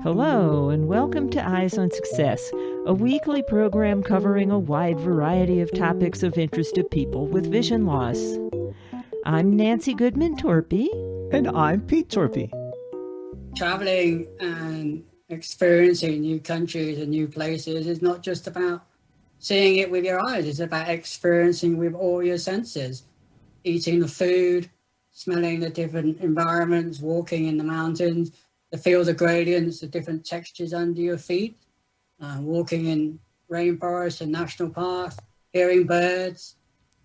Hello, and welcome to Eyes on Success, a weekly program covering a wide variety of topics of interest to people with vision loss. I'm Nancy Torpey. And I'm Pete Torpey. Traveling and experiencing new countries and new places is not just about seeing it with your eyes, it's about experiencing with all your senses. Eating the food, smelling the different environments, walking in the mountains, the feel the gradients, the different textures under your feet, walking in rainforests and national parks, hearing birds,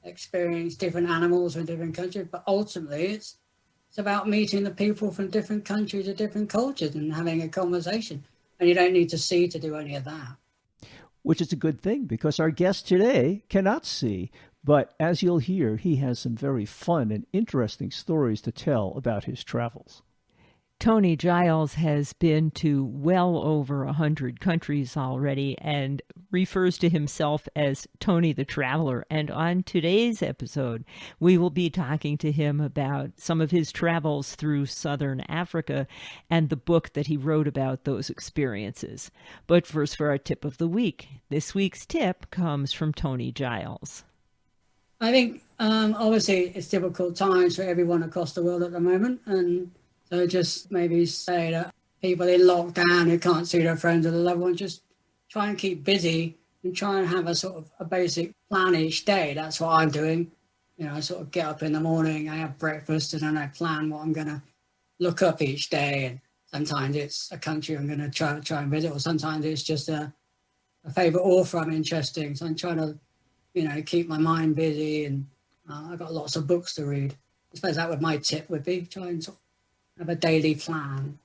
experience different animals from different countries. But ultimately, it's about meeting the people from different countries and different cultures and having a conversation. And you don't need to see to do any of that. Which is a good thing because our guest today cannot see. But as you'll hear, he has some very fun and interesting stories to tell about his travels. Tony Giles has been to well over 100 countries already and refers to himself as Tony the Traveler. And on today's episode, we will be talking to him about some of his travels through Southern Africa and the book that he wrote about those experiences. But first, for our tip of the week. This week's tip comes from Tony Giles. I think, obviously, it's difficult times for everyone across the world at the moment. And so just maybe say that people in lockdown who can't see their friends or their loved ones, just try and keep busy and try and have a sort of a basic plan each day. That's what I'm doing. You know, I sort of get up in the morning, I have breakfast, and then I plan what I'm going to look up each day. And sometimes it's a country I'm going to try and visit, or sometimes it's just a favorite author I'm interested in. So I'm trying to, keep my mind busy, and I've got lots of books to read. I suppose that would my tip would be try and sort of have a daily plan.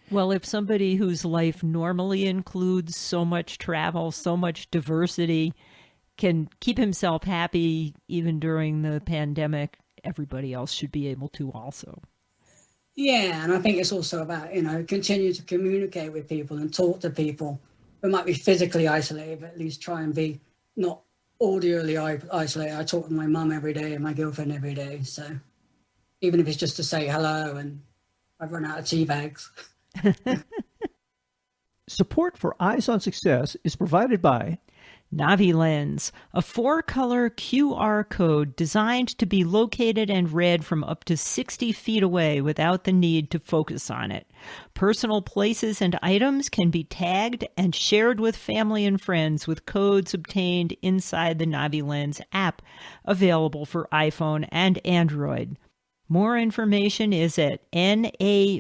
Well, if somebody whose life normally includes so much travel, so much diversity, can keep himself happy even during the pandemic, everybody else should be able to also. Yeah, and I think it's also about, continue to communicate with people and talk to people who might be physically isolated, but at least try and be not audially isolated. I talk to my mum every day and my girlfriend every day. So even if it's just to say hello, and I've run out of tea bags. Support for Eyes on Success is provided by NaviLens, a 4-color QR code designed to be located and read from up to 60 feet away without the need to focus on it. Personal places and items can be tagged and shared with family and friends with codes obtained inside the NaviLens app, available for iPhone and Android. More information is at navilens.com.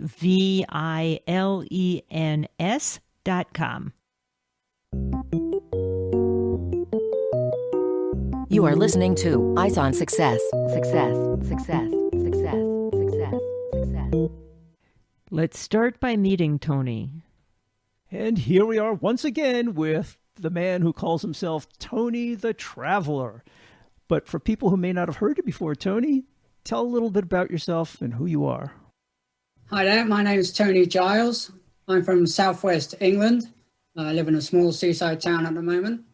You are listening to Eyes on Success. Success, success, success, success, success. Let's start by meeting Tony. And here we are once again with the man who calls himself Tony the Traveler. But for people who may not have heard it before, Tony, tell a little bit about yourself and who you are. Hi there, my name is Tony Giles. I'm from southwest England. I live in a small seaside town at the moment,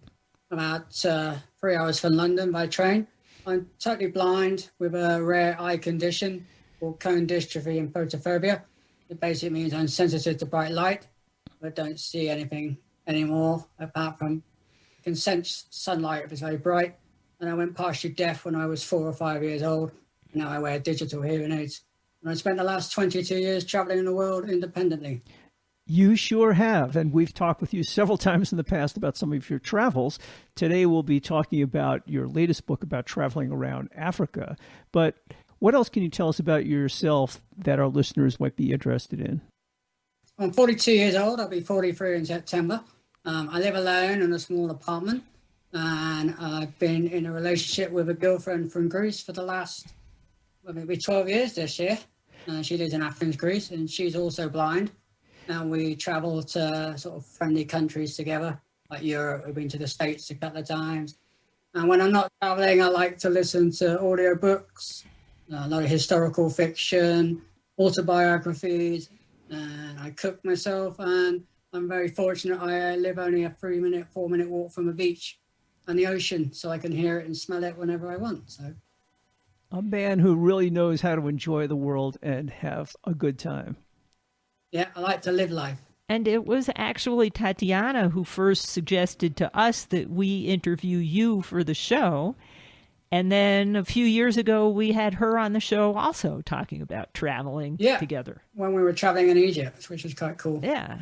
about 3 hours from London by train. I'm totally blind with a rare eye condition called cone dystrophy and photophobia. It basically means I'm sensitive to bright light, but don't see anything anymore apart from can sense sunlight if it's very bright. And I went partially deaf when I was 4 or 5 years old. Now I wear digital hearing aids. And I spent the last 22 years traveling in the world independently. You sure have. And we've talked with you several times in the past about some of your travels. Today we'll be talking about your latest book about traveling around Africa. But what else can you tell us about yourself that our listeners might be interested in? I'm 42 years old. I'll be 43 in September. I live alone in a small apartment. And I've been in a relationship with a girlfriend from Greece for the last maybe 12 years this year. She lives in Athens, Greece, and she's also blind. And we travel to sort of friendly countries together, like Europe. We've been to the States a couple of times. And when I'm not traveling, I like to listen to audiobooks, a lot of historical fiction, autobiographies, and I cook myself. And I'm very fortunate. I live only a 4-minute walk from a beach and the ocean, so I can hear it and smell it whenever I want. So A man who really knows how to enjoy the world and have a good time. Yeah, I like to live life. And it was actually Tatiana who first suggested to us that we interview you for the show. And then a few years ago, we had her on the show also talking about traveling together. When we were traveling in Egypt, which was quite cool. Yeah.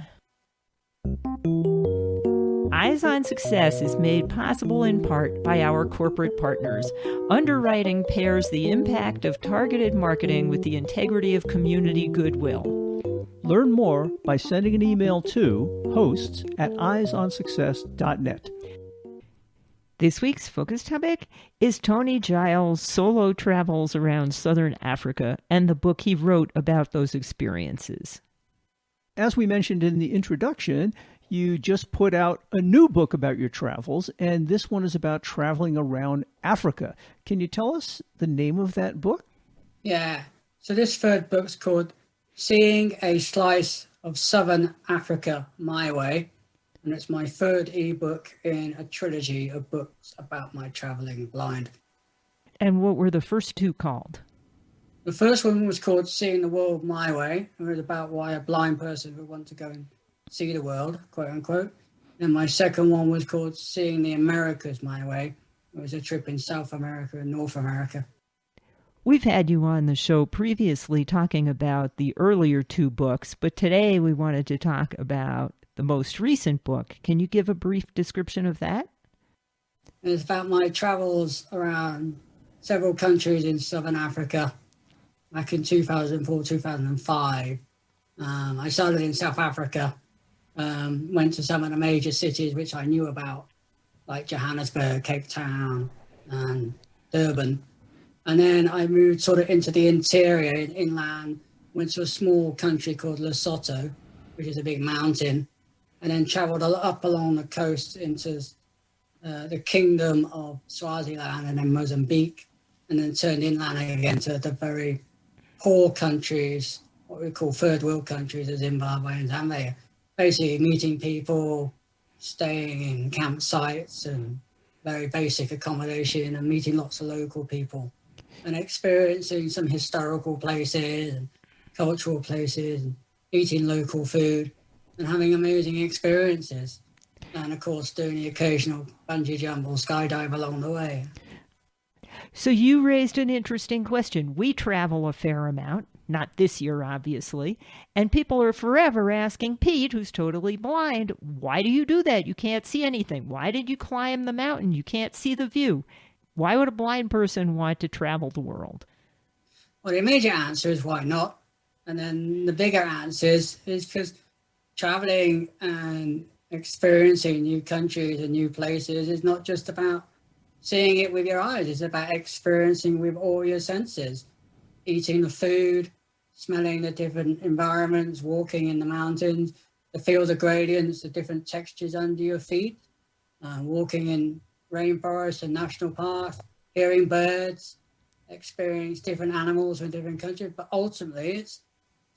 Eyes on Success is made possible in part by our corporate partners. Underwriting pairs the impact of targeted marketing with the integrity of community goodwill. Learn more by sending an email to hosts@eyesonsuccess.net. This week's focus topic is Tony Giles' solo travels around southern Africa and the book he wrote about those experiences. As we mentioned in the introduction, you just put out a new book about your travels, and this one is about traveling around Africa. Can you tell us the name of that book? Yeah. So this third book's called Seeing a Slice of Southern Africa My Way. And it's my third ebook in a trilogy of books about my traveling blind. And what were the first two called? The first one was called Seeing the World My Way. It was about why a blind person would want to go and see the world, quote unquote. And my second one was called Seeing the Americas My Way. It was a trip in South America and North America. We've had you on the show previously talking about the earlier two books, but today we wanted to talk about the most recent book. Can you give a brief description of that? It's about my travels around several countries in Southern Africa back in 2004, 2005. I started in South Africa, went to some of the major cities which I knew about, like Johannesburg, Cape Town, and Durban. And then I moved sort of into the interior, inland, went to a small country called Lesotho, which is a big mountain, and then traveled up along the coast into the kingdom of Swaziland and then Mozambique, and then turned inland again to the very poor countries, what we call third world countries, of Zimbabwe and Zambia. Basically meeting people, staying in campsites and very basic accommodation, and meeting lots of local people, and experiencing some historical places and cultural places, and eating local food and having amazing experiences. And of course, doing the occasional bungee jump or skydive along the way. So you raised an interesting question. We travel a fair amount, not this year, obviously, and people are forever asking Pete, who's totally blind, why do you do that? You can't see anything. Why did you climb the mountain? You can't see the view. Why would a blind person want to travel the world? Well, the immediate answer is why not? And then the bigger answer is because traveling and experiencing new countries and new places is not just about seeing it with your eyes. It's about experiencing with all your senses, eating the food, smelling the different environments, walking in the mountains, the feel the gradients, the different textures under your feet, walking in rainforests and national parks, hearing birds, experience different animals from different countries. But ultimately, it's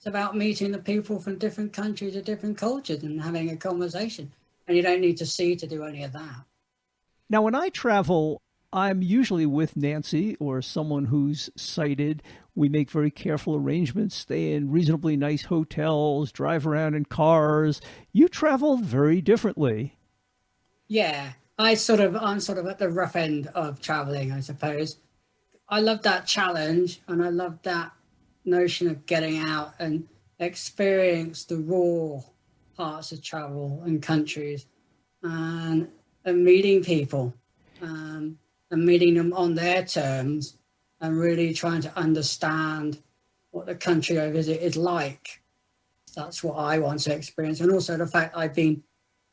about meeting the people from different countries and different cultures and having a conversation. And you don't need to see to do any of that. Now, when I travel, I'm usually with Nancy or someone who's sighted. We make very careful arrangements, stay in reasonably nice hotels, drive around in cars. You travel very differently. Yeah, I'm sort of at the rough end of traveling, I suppose. I love that challenge, and I love that notion of getting out and experience the raw parts of travel and countries, and meeting people, and meeting them on their terms, and really trying to understand what the country I visit is like. That's what I want to experience. And also the fact I've been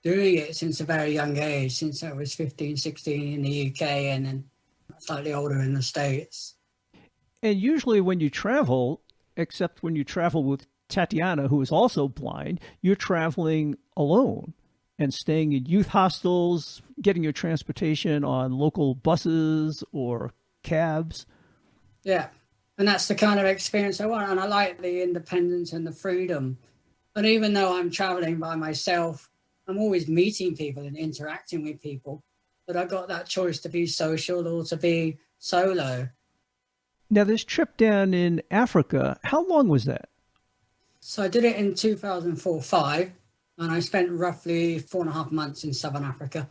doing it since a very young age, since I was 15, 16 in the UK, and then slightly older in the States. And usually when you travel, except when you travel with Tatiana, who is also blind, you're traveling alone and staying in youth hostels, getting your transportation on local buses or cabs. Yeah, and that's the kind of experience I want. And I like the independence and the freedom. But even though I'm traveling by myself, I'm always meeting people and interacting with people. But I got that choice to be social or to be solo. Now, this trip down in Africa, how long was that? So I did it in 2004-5, and I spent roughly 4.5 months in Southern Africa.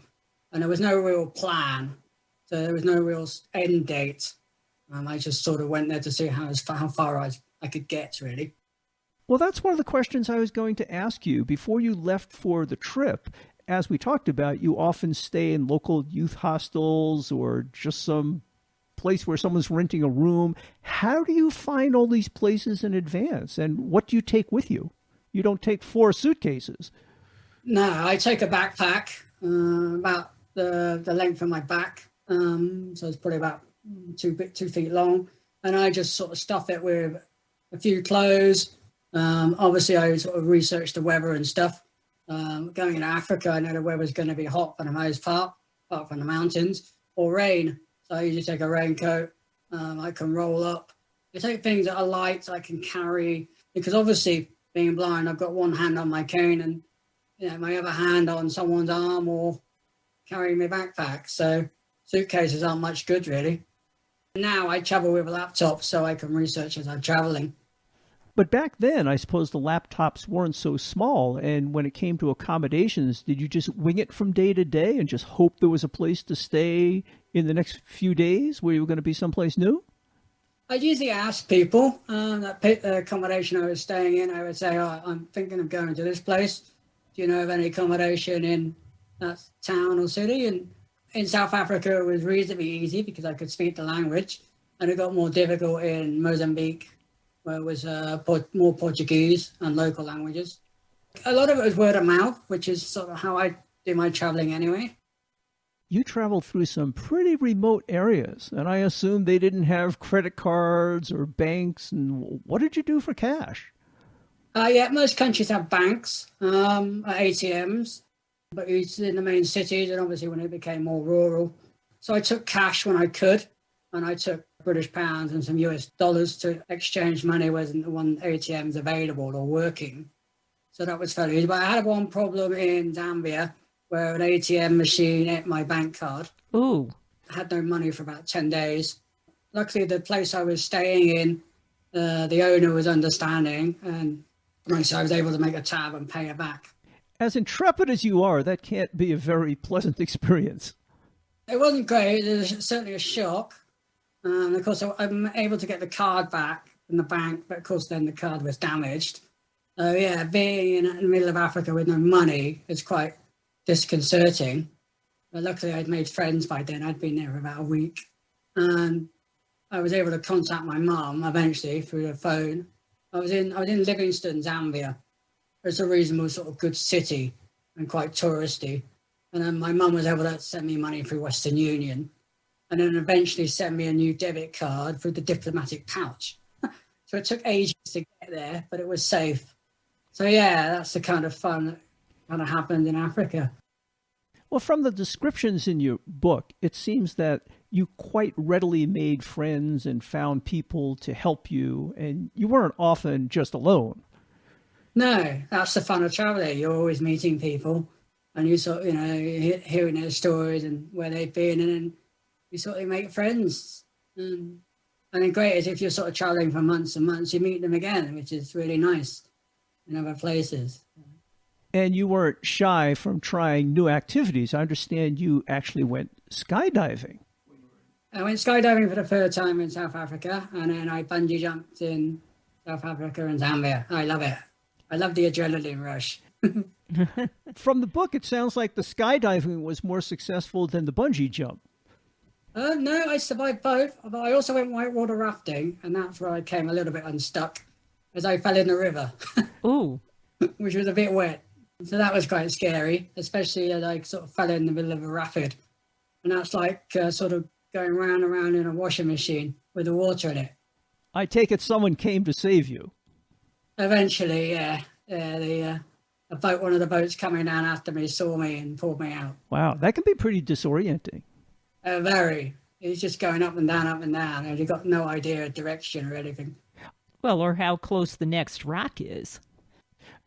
And there was no real plan. So there was no real end date. I just sort of went there to see how far I could get, really. Well, that's one of the questions I was going to ask you. Before you left for the trip, as we talked about, you often stay in local youth hostels or just some place where someone's renting a room. How do you find all these places in advance? And what do you take with you? You don't take 4 suitcases. No, I take a backpack about the length of my back. So it's probably about 2 feet long. And I just sort of stuff it with a few clothes. Obviously, I sort of research the weather and stuff. Going into Africa, I know the weather's going to be hot for the most part, apart from the mountains, or rain. So I usually take a raincoat. I can roll up. I take things that are light I can carry, because obviously, being blind, I've got one hand on my cane and my other hand on someone's arm or carrying my backpack. So suitcases aren't much good, really. Now I travel with a laptop so I can research as I'm traveling. But back then, I suppose the laptops weren't so small. And when it came to accommodations, did you just wing it from day to day and just hope there was a place to stay in the next few days where you were going to be someplace new? I'd usually ask people that picked the accommodation I was staying in. I would say, I'm thinking of going to this place. Do you know of any accommodation in that town or city? And in South Africa, it was reasonably easy because I could speak the language. And it got more difficult in Mozambique, where it was more Portuguese and local languages. A lot of it was word of mouth, which is sort of how I do my traveling anyway. You traveled through some pretty remote areas, and I assume they didn't have credit cards or banks. And what did you do for cash? Yeah, most countries have banks, ATMs, but it's in the main cities, and obviously when it became more rural. So I took cash when I could, and I took British pounds and some US dollars to exchange money when ATMs available or working. So that was fairly easy. But I had one problem in Zambia where an ATM machine ate my bank card. Ooh. I had no money for about 10 days. Luckily, the place I was staying in, the owner was understanding, and so I was able to make a tab and pay it back. As intrepid as you are, that can't be a very pleasant experience. It wasn't great. It was certainly a shock. Of course, I'm able to get the card back from the bank, but of course, then the card was damaged. So yeah, being in the middle of Africa with no money is quite disconcerting. But luckily, I'd made friends by then. I'd been there for about a week. And I was able to contact my mum eventually through the phone. I was in Livingstone, Zambia. It's a reasonable sort of good city and quite touristy. And then my mum was able to send me money through Western Union, and then eventually send me a new debit card through the diplomatic pouch. So it took ages to get there, but it was safe. So yeah, that's the kind of fun that kind of happened in Africa. Well, from the descriptions in your book, it seems that you quite readily made friends and found people to help you, and you weren't often just alone. No, that's the fun of traveling. You're always meeting people, and you sort of, hearing their stories and where they've been, and then you sort of make friends. And then great is if you're sort of traveling for months and months, you meet them again, which is really nice in other places. And you weren't shy from trying new activities. I understand you actually went skydiving. I went skydiving for the third time in South Africa, and then I bungee jumped in South Africa and Zambia. I love it. I love the adrenaline rush. From the book, it sounds like the skydiving was more successful than the bungee jump. No, I survived both, but I also went whitewater rafting, and that's where I came a little bit unstuck as I fell in the river. Ooh. Which was a bit wet. So that was quite scary, especially as I sort of fell in the middle of a rapid. And that's like sort of going round and round in a washing machine with the water in it. I take it someone came to save you. Eventually, yeah. One of the boats coming down after me saw me and pulled me out. Wow, that can be pretty disorienting. Very. It's just going up and down, and you've got no idea of direction or anything. Well, or how close the next rock is.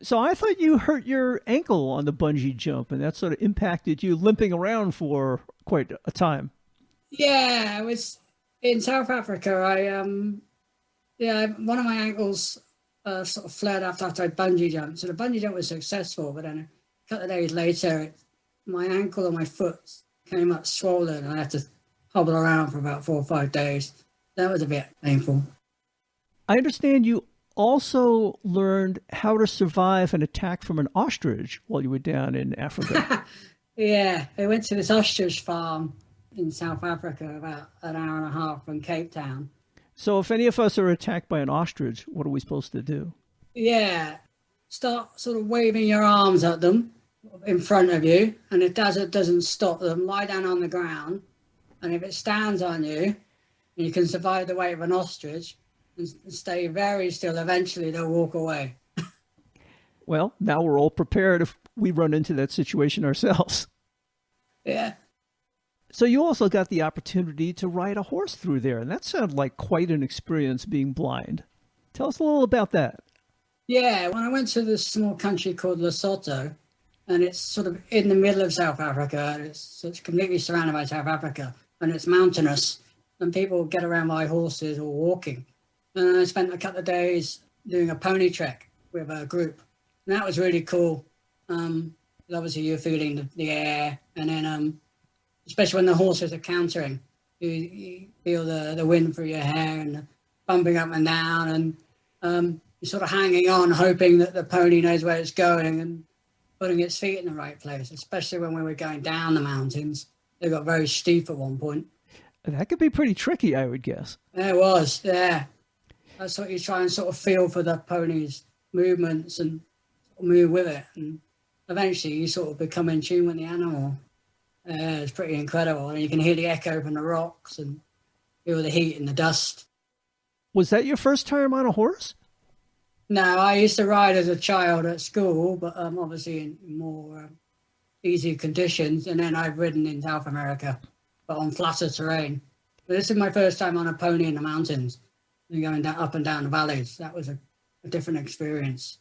So I thought you hurt your ankle on the bungee jump, and that sort of impacted you limping around for quite a time. Yeah, it In South Africa, one of my ankles sort of flared after I bungee jumped. So the bungee jump was successful, but then a couple of days later, my ankle and my foot came up swollen, and I had to hobble around for about 4 or 5 days. That was a bit painful. I understand you also learned how to survive an attack from an ostrich while you were down in Africa. Yeah, I went to this ostrich farm in South Africa, about an hour and a half from Cape Town. So if any of us are attacked by an ostrich, what are we supposed to do? Yeah, start sort of waving your arms at them in front of you, and if it doesn't stop them, lie down on the ground, and if it stands on you, and you can survive the weight of an ostrich and stay very still, eventually they'll walk away. Well, now we're all prepared if we run into that situation ourselves. Yeah. So you also got the opportunity to ride a horse through there, and that sounded like quite an experience being blind. Tell us a little about that. Yeah, when I went to this small country called Lesotho, and it's sort of in the middle of South Africa, it's completely surrounded by South Africa, and it's mountainous, and people get around by horses or walking. And I spent a couple of days doing a pony trek with a group, and that was really cool. Obviously, you're feeling the air, and then especially when the horses are cantering, you feel the wind through your hair and bumping up and down, and you're sort of hanging on, hoping that the pony knows where it's going and putting its feet in the right place, especially when we were going down the mountains. They got very steep at one point. That could be pretty tricky, I would guess. It was, yeah. That's what you try and sort of feel for the pony's movements and move with it. And eventually you sort of become in tune with the animal. It's pretty incredible. And you can hear the echo from the rocks and feel the heat and the dust. Was that your first time on a horse? No, I used to ride as a child at school, but obviously in more easy conditions. And then I've ridden in South America, but on flatter terrain. But this is my first time on a pony in the mountains and going up and down the valleys. That was a different experience.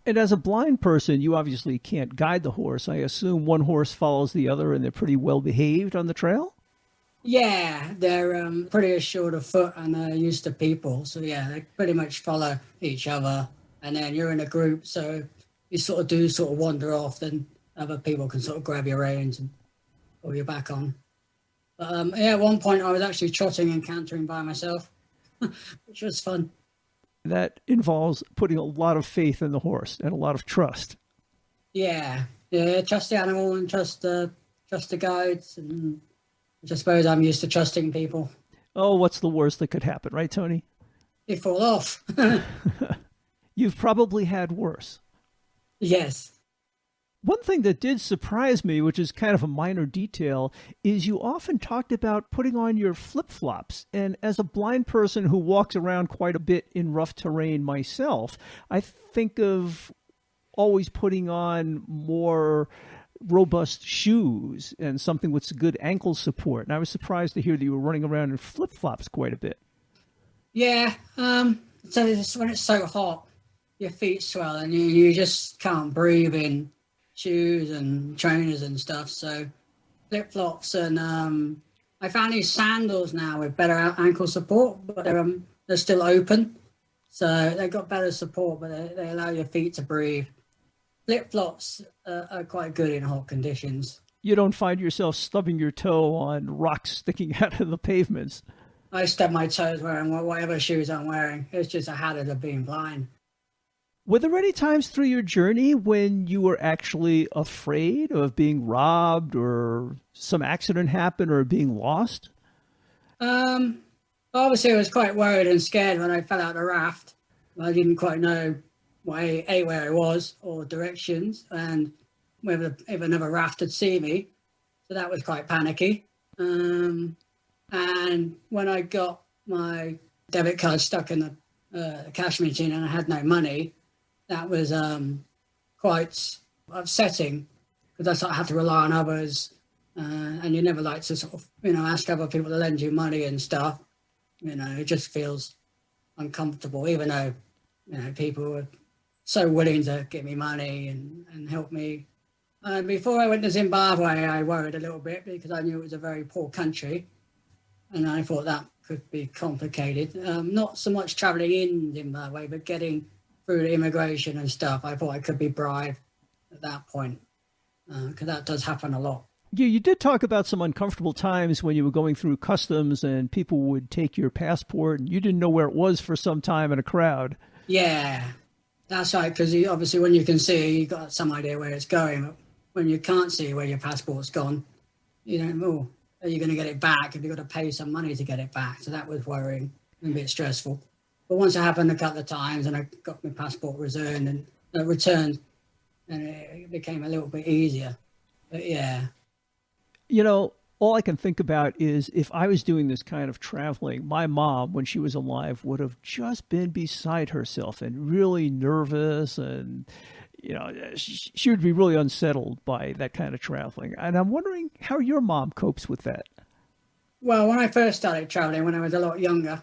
And as a blind person, you obviously can't guide the horse. I assume one horse follows the other and they're pretty well behaved on the trail? Yeah, they're pretty assured of foot and they're used to people. So yeah, they pretty much follow each other. And then you're in a group, so you sort of wander off, then other people can sort of grab your reins and pull you back on. But at one point I was actually trotting and cantering by myself, which was fun. That involves putting a lot of faith in the horse and a lot of trust. Yeah, trust the animal and trust the guides, and I suppose I'm used to trusting people. Oh, what's the worst that could happen, right, Tony? They fall off. You've probably had worse. Yes. One thing that did surprise me, which is kind of a minor detail, is you often talked about putting on your flip-flops. And as a blind person who walks around quite a bit in rough terrain myself, I think of always putting on more robust shoes and something with good ankle support. And I was surprised to hear that you were running around in flip-flops quite a bit. Yeah. So when it's so hot, your feet swell and you just can't breathe in shoes and trainers and stuff. So flip-flops, and I found these sandals now with better ankle support, but they're still open. So they've got better support, but they allow your feet to breathe. Flip-flops are quite good in hot conditions. You don't find yourself stubbing your toe on rocks sticking out of the pavements. I stub my toes wearing whatever shoes I'm wearing. It's just a habit of being blind. Were there any times through your journey when you were actually afraid of being robbed or some accident happened or being lost? Obviously, I was quite worried and scared when I fell out of the raft. I didn't quite know where I was or directions and whether if another raft had seen me. So that was quite panicky. And when I got my debit card stuck in the cash machine and I had no money, that was quite upsetting because I had to rely on others, and you never like to sort of, ask other people to lend you money and stuff. It just feels uncomfortable, even though, people were so willing to give me money and help me. Before I went to Zimbabwe, I worried a little bit because I knew it was a very poor country. And I thought that could be complicated. Not so much traveling in Zimbabwe, but getting through the immigration and stuff. I thought I could be bribed at that point, because that does happen a lot. You did talk about some uncomfortable times when you were going through customs and people would take your passport and you didn't know where it was for some time in a crowd. Yeah, that's right, because obviously when you can see, you've got some idea where it's going. But when you can't see where your passport's gone, you don't know, are you going to get it back? Have you got to pay some money to get it back? So that was worrying and a bit stressful. But once it happened a couple of times and I got my passport returned, and it became a little bit easier. But yeah. You know, all I can think about is if I was doing this kind of traveling, my mom, when she was alive, would have just been beside herself and really nervous. And, you know, she would be really unsettled by that kind of traveling. And I'm wondering how your mom copes with that. Well, when I first started traveling, when I was a lot younger,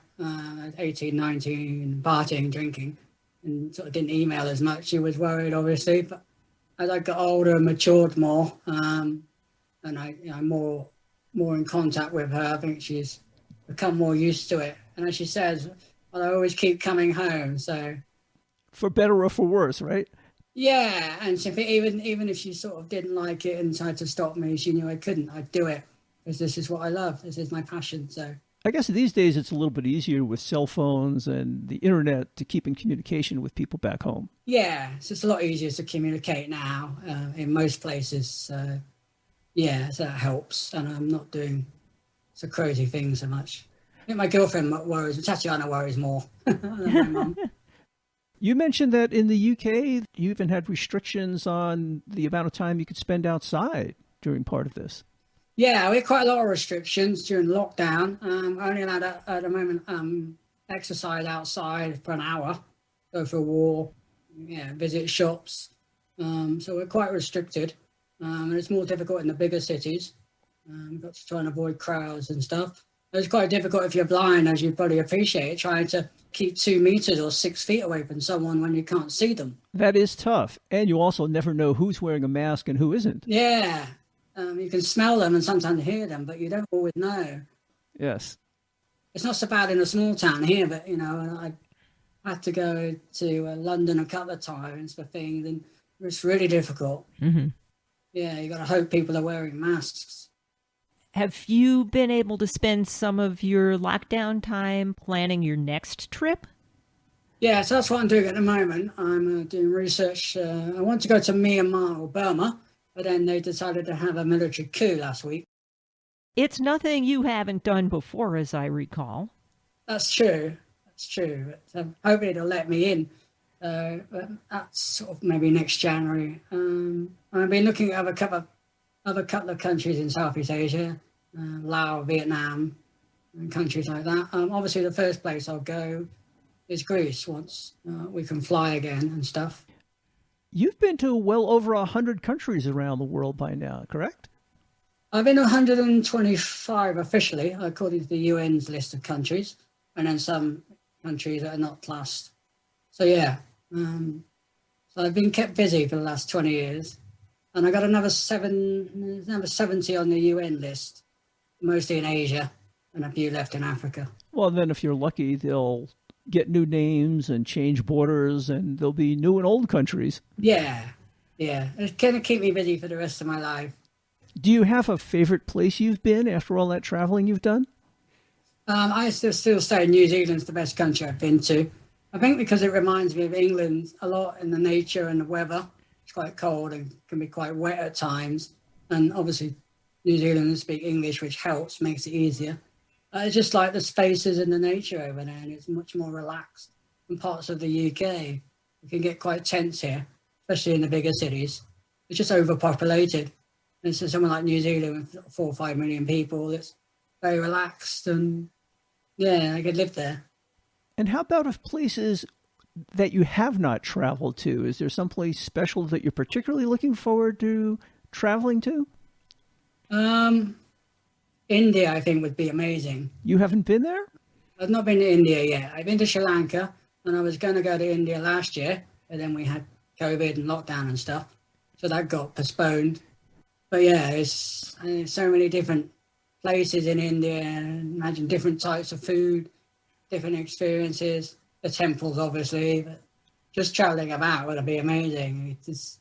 18, 19, partying, drinking, and sort of didn't email as much, she was worried, obviously. But as I got older and matured more, and I'm more in contact with her, I think she's become more used to it. And as she says, well, I always keep coming home. So, for better or for worse, right? Yeah, and so even if she sort of didn't like it and tried to stop me, she knew I couldn't. I'd do it because this is what I love. This is my passion. So I guess these days it's a little bit easier with cell phones and the internet to keep in communication with people back home. Yeah, it's just a lot easier to communicate now in most places. Yeah, so that helps. And I'm not doing so crazy things so much. I think my girlfriend worries. Tatiana worries more than my mum. You mentioned that in the UK, you even had restrictions on the amount of time you could spend outside during part of this. Yeah, we had quite a lot of restrictions during lockdown. Only allowed at the moment exercise outside for an hour, go for a walk, visit shops. So we're quite restricted. And it's more difficult in the bigger cities. We've got to try and avoid crowds and stuff. It's quite difficult if you're blind, as you probably appreciate, trying to keep 2 meters or 6 feet away from someone when you can't see them. That is tough. And you also never know who's wearing a mask and who isn't. Yeah. You can smell them and sometimes hear them, but you don't always know. Yes. It's not so bad in a small town here, but, I had to go to London a couple of times for things, and it's really difficult. Mm-hmm. Yeah, you got to hope people are wearing masks. Have you been able to spend some of your lockdown time planning your next trip? Yeah, so that's what I'm doing at the moment. I'm doing research. I want to go to Myanmar or Burma, but then they decided to have a military coup last week. It's nothing you haven't done before, as I recall. That's true. That's true. But, hopefully they'll let me in. But that's sort of maybe next January. I've been looking at other couple of countries in Southeast Asia, Laos, Vietnam, and countries like that. Obviously, the first place I'll go is Greece once we can fly again and stuff. You've been to well over 100 countries around the world by now, correct? I've been to 125 officially, according to the UN's list of countries, and then some countries that are not classed. So yeah, so I've been kept busy for the last 20 years, and I got another 70 on the UN list, mostly in Asia, and a few left in Africa. Well, then if you're lucky, they'll get new names and change borders, and there'll be new and old countries. Yeah. It's going to keep me busy for the rest of my life. Do you have a favorite place you've been after all that traveling you've done? I still say New Zealand's the best country I've been to. I think because it reminds me of England a lot in the nature and the weather. It's quite cold and can be quite wet at times. And obviously New Zealanders speak English, which helps, makes it easier. It's just like the spaces and the nature over there, and it's much more relaxed than parts of the UK. It can get quite tense here, especially in the bigger cities. It's just overpopulated. And so somewhere like New Zealand with 4 or 5 million people, it's very relaxed, and I could live there. And how about of places that you have not traveled to? Is there someplace special that you're particularly looking forward to traveling to? India, I think, would be amazing. You haven't been there? I've not been to India yet. I've been to Sri Lanka, and I was going to go to India last year, but then we had COVID and lockdown and stuff, so that got postponed. But yeah, there's so many different places in India and imagine different types of food, different experiences, the temples, obviously, but just traveling about would be amazing. It's just,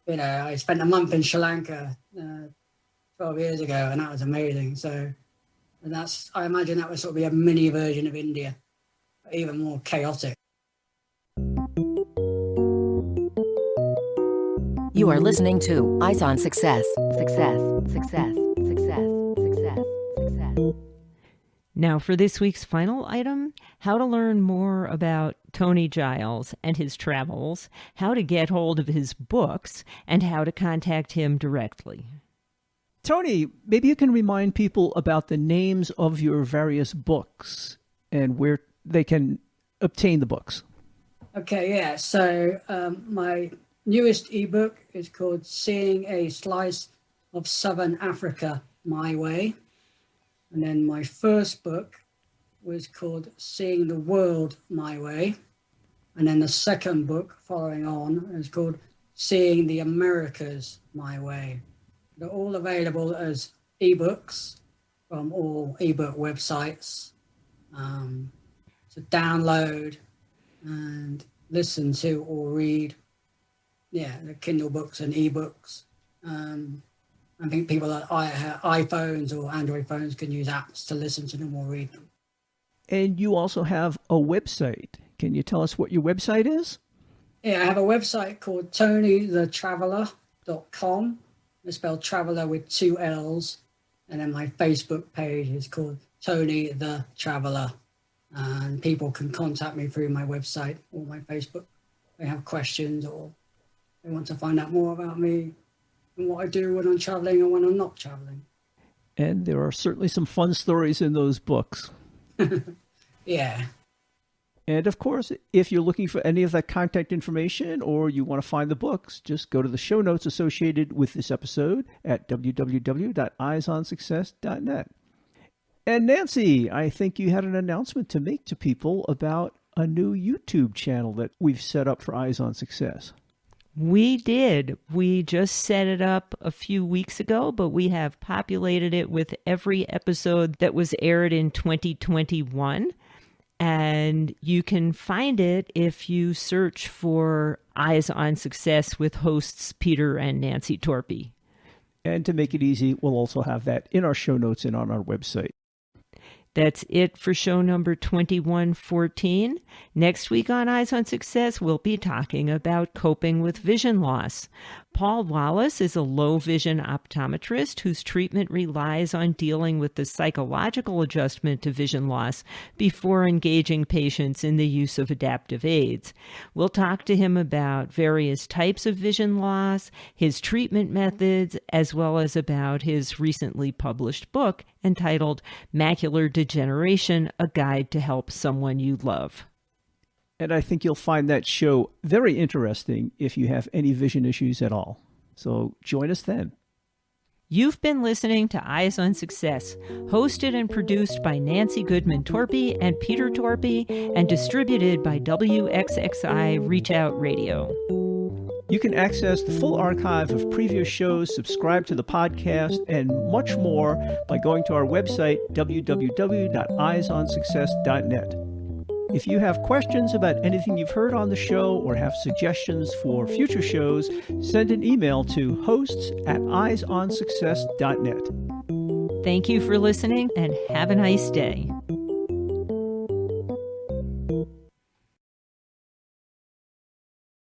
I spent a month in Sri Lanka 12 years ago, and that was amazing. So, I imagine that would sort of be a mini version of India, but even more chaotic. You are listening to Eyes on Success. Success, success, success, success, success. Now, for this week's final item, how to learn more about Tony Giles and his travels, how to get hold of his books, and how to contact him directly. Tony, maybe you can remind people about the names of your various books and where they can obtain the books. Okay, yeah. So my newest ebook is called Seeing a Slice of Southern Africa My Way. And then my first book was called Seeing the World My Way. And then the second book following on is called Seeing the Americas My Way. They're all available as ebooks from all ebook websites to download and listen to or read. Yeah, the Kindle books and ebooks. I think people that have iPhones or Android phones can use apps to listen to them or read them. And you also have a website. Can you tell us what your website is? Yeah, I have a website called tonythetraveler.com. It's spelled traveler with 2 L's. And then my Facebook page is called Tony the Traveler. And people can contact me through my website or my Facebook. They have questions or they want to find out more about me and what I do when I'm traveling and when I'm not traveling. And there are certainly some fun stories in those books. Yeah. And of course, if you're looking for any of that contact information or you want to find the books, just go to the show notes associated with this episode at www.eyesonsuccess.net. And Nancy, I think you had an announcement to make to people about a new YouTube channel that we've set up for Eyes on Success. We did. We just set it up a few weeks ago, but we have populated it with every episode that was aired in 2021. And you can find it if you search for Eyes on Success with hosts Peter and Nancy Torpey. And to make it easy, we'll also have that in our show notes and on our website. That's it for show number 2114. Next week on Eyes on Success, we'll be talking about coping with vision loss. Paul Wallace is a low vision optometrist whose treatment relies on dealing with the psychological adjustment to vision loss before engaging patients in the use of adaptive aids. We'll talk to him about various types of vision loss, his treatment methods, as well as about his recently published book entitled Macular Degeneration, A Guide to Help Someone You Love. And I think you'll find that show very interesting if you have any vision issues at all. So join us then. You've been listening to Eyes on Success, hosted and produced by Nancy Goodman Torpey and Peter Torpey, and distributed by WXXI Reach Out Radio. You can access the full archive of previous shows, subscribe to the podcast, and much more by going to our website, www.eyesonsuccess.net. If you have questions about anything you've heard on the show or have suggestions for future shows, send an email to hosts@eyesonsuccess.net. Thank you for listening and have a nice day.